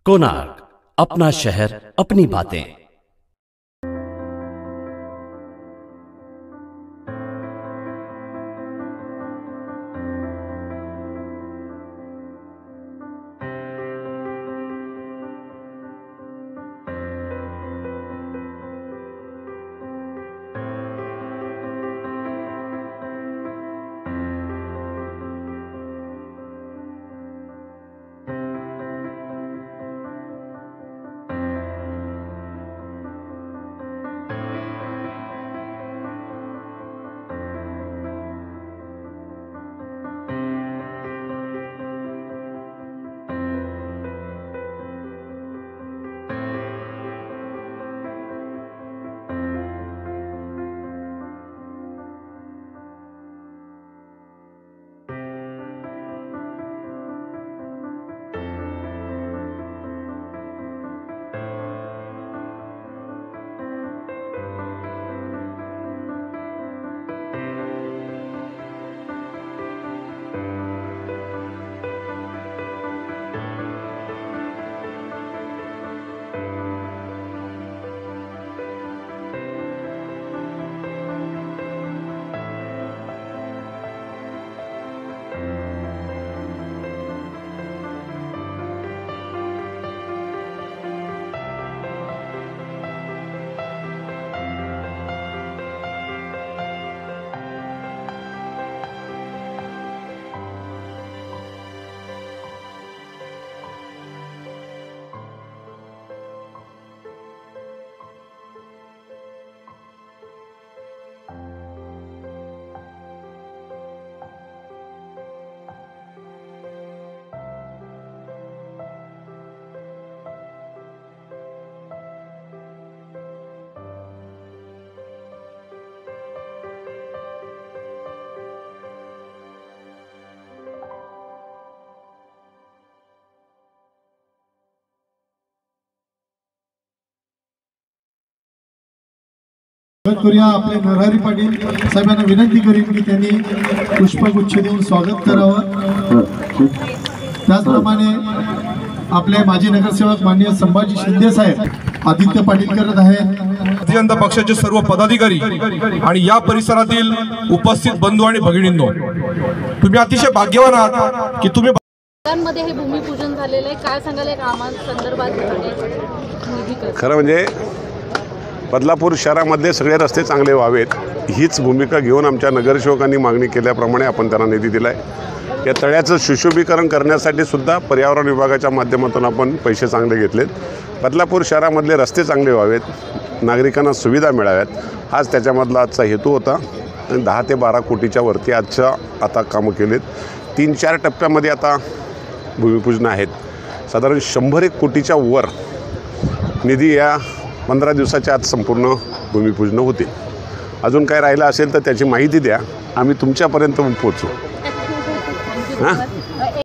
कोणार्क, अपना शहर अपनी बातें। करूया आपले नरहरी पाटील साहेबांना विनंती करीन की त्यांनी पुष्पगुच्छ देऊन स्वागत करावं। त्याचप्रमाणे आपले माजी नगरसेवक माननीय संभाजी शिंदे साहेब आदित्य पाटील करत आहेत। भारतीय जनता पक्षाचे सर्व पदाधिकारी आणि या परिसरातील उपस्थित बंधू आणि भगिनींनो, तुम्ही अतिशय भाग्यवान आहात की तुम्ही मध्ये हे भूमिपूजन झालेलं आहे। काय सांगाल या कामांसंदर्भात? खरं म्हणजे बदलापूर शहरामध्ये सगळे रस्ते चांगले व्हावेत हीच भूमिका घेऊन आमच्या नगरसेवकांनी मागणी केल्याप्रमाणे आपण त्यांना निधी दिला आहे। या तळ्याचं सुशोभीकरण करण्यासाठी सुद्धा पर्यावरण विभागाच्या माध्यमातून आपण पैसे चांगले घेतलेत। बदलापूर शहरामधले रस्ते चांगले व्हावेत, नागरिकांना सुविधा मिळाव्यात, हाच त्याच्यामधला आजचा हेतू होता। 10 ते 12 कोटीच्या वरती आजच्या आता कामं केलेत। 3-4 टप्प्यामध्ये आता भूमिपूजन आहेत। साधारण 100 कोटीच्या वर निधी या 15 दिवसाच्या आत संपूर्ण भूमिपूजन होते। अजून काय राहिलं असेल तर त्याची माहिती द्या, आम्ही तुमच्यापर्यंत पोहोचू। हां।